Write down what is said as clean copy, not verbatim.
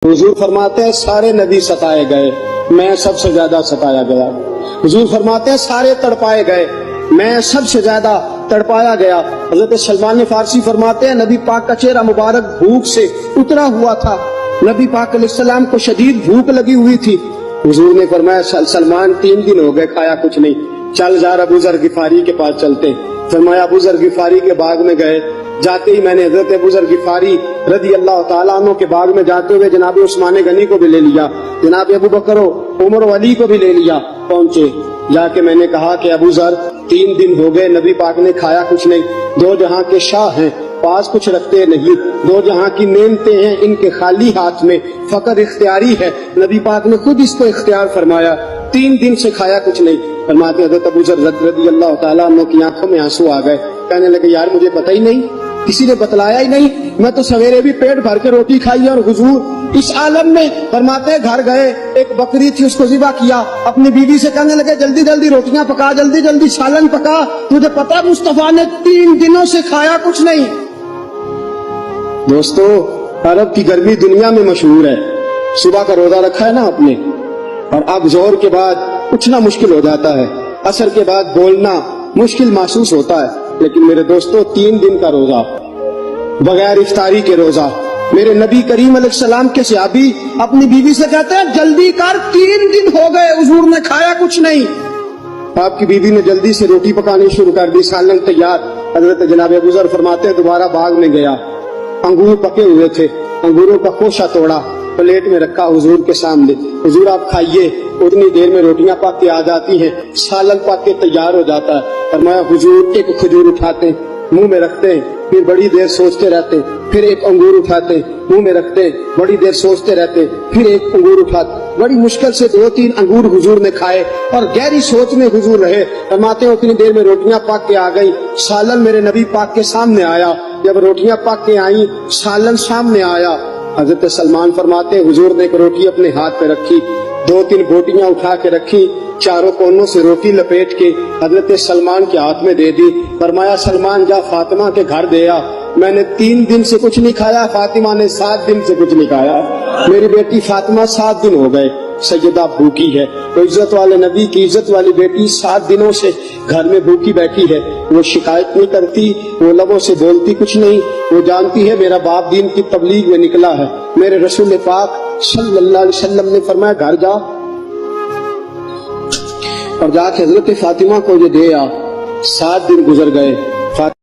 حضور فرماتے ہیں سارے نبی ستائے گئے، میں سب سے زیادہ ستایا گیا۔ حضور فرماتے ہیں سارے تڑپائے گئے، میں سب سے زیادہ تڑپایا گیا۔ حضرت سلمان فارسی فرماتے ہیں نبی پاک کا چہرہ مبارک بھوک سے اترا ہوا تھا، نبی پاک علیہ السلام کو شدید بھوک لگی ہوئی تھی۔ حضور نے فرمایا سلمان 3 دن ہو گئے کھایا کچھ نہیں، چل جا ابو ذر غفاری کے پاس چلتے۔ فرمایا ابو ذر غفاری کے باغ میں گئے، جاتے ہی میں نے حضرت ابو ذر غفاری رضی اللہ تعالیٰ عنہ کے باغ میں جاتے ہوئے جناب عثمان غنی کو بھی لے لیا، جناب ابو بکر و عمر و علی کو بھی لے لیا۔ پہنچے، جا کے میں نے کہا کہ ابو ذر 3 دن ہو گئے نبی پاک نے کھایا کچھ نہیں، 2 جہاں کے شاہ ہیں، پاس کچھ رکھتے نہیں، 2 جہاں کی نعمتیں ہیں ان کے خالی ہاتھ میں، فقر اختیاری ہے، نبی پاک نے خود اس کو اختیار فرمایا، 3 دن سے کھایا کچھ نہیں۔ فرماتے حضرت ابو ذر رضی اللہ تعالیٰ عنہ کی آنکھوں میں آنسو آ گئے، کہنے لگے یار مجھے پتہ ہی نہیں، کسی نے بتلایا ہی نہیں، میں تو سویرے بھی پیٹ بھر کے روٹی کھائی اور حضور اس عالم میں۔ فرماتے گھر گئے، ایک بکری تھی اس کو ذبح کیا، اپنی بیوی سے کہنے لگے جلدی جلدی روٹیاں پکا، جلدی جلدی سالن پکا، تجھے پتا مصطفیٰ نے 3 دنوں سے کھایا کچھ نہیں۔ دوستو عرب کی گرمی دنیا میں مشہور ہے، صبح کا روزہ رکھا ہے نا آپ نے، اور اب ظہر کے بعد اٹھنا مشکل ہو جاتا ہے، عصر کے بعد بولنا مشکل محسوس ہوتا ہے، لیکن میرے دوستو 3 دن کا روزہ بغیر افطاری کے روزہ، میرے نبی کریم علیہ السلام کے صحابی اپنی بیوی سے کہتے ہیں جلدی کر 3 دن ہو گئے حضور نے کھایا کچھ نہیں۔ آپ کی بیوی نے جلدی سے روٹی پکانی شروع کر دی، سالن تیار۔ حضرت جناب ابو ذر فرماتے ہیں دوبارہ باغ میں گیا، انگور پکے ہوئے تھے، انگوروں کا خوشہ توڑا، پلیٹ میں رکھا حضور کے سامنے، حضور آپ کھائیے۔ اتنی دیر میں روٹیاں پک کے آ جاتی ہیں، سالن پک کے تیار ہو جاتا ہے۔ فرمایا حضور ایک کھجور اٹھاتے ہیں، منہ میں رکھتے ہیں، پھر بڑی دیر سوچتے رہتے ہیں، پھر ایک انگور اٹھاتے ہیں، منہ میں رکھتے ہیں، بڑی دیر سوچتے رہتے ہیں، پھر ایک انگور اٹھاتے، بڑی مشکل سے 2-3 انگور حضور نے کھائے اور گہری سوچ میں حضور رہے۔ فرماتے ہیں اتنی دیر میں روٹیاں پک کے آ گئی، سالن میرے نبی پاک کے سامنے آیا۔ جب روٹیاں پک کے آئیں، سالن سامنے آیا، حضرت سلمان فرماتے ہیں حضور نے ایک روٹی اپنے ہاتھ پہ رکھی، 2-3 بوٹیاں اٹھا کے رکھی، چاروں کونوں سے روٹی لپیٹ کے حضرت سلمان کے ہاتھ میں دے دی۔ فرمایا سلمان جا فاطمہ کے گھر دے آ، میں نے 3 دن سے کچھ نہیں کھایا، فاطمہ نے 7 دن سے کچھ نہیں کھایا، میری بیٹی فاطمہ 7 دن ہو گئے سیدہ بھوکی ہے۔ تو عزت والے نبی کی عزت والی بیٹی 7 دنوں سے گھر میں بھوکی بیٹھی ہے، وہ شکایت نہیں کرتی، وہ لبوں سے بولتی کچھ نہیں، وہ جانتی ہے میرا باپ دین کی تبلیغ میں نکلا ہے۔ میرے رسول پاک صلی اللہ علیہ وسلم نے فرمایا گھر جا اور جا کے حضرت فاطمہ کو یہ دے آ۔ 7 دن گزر گئے،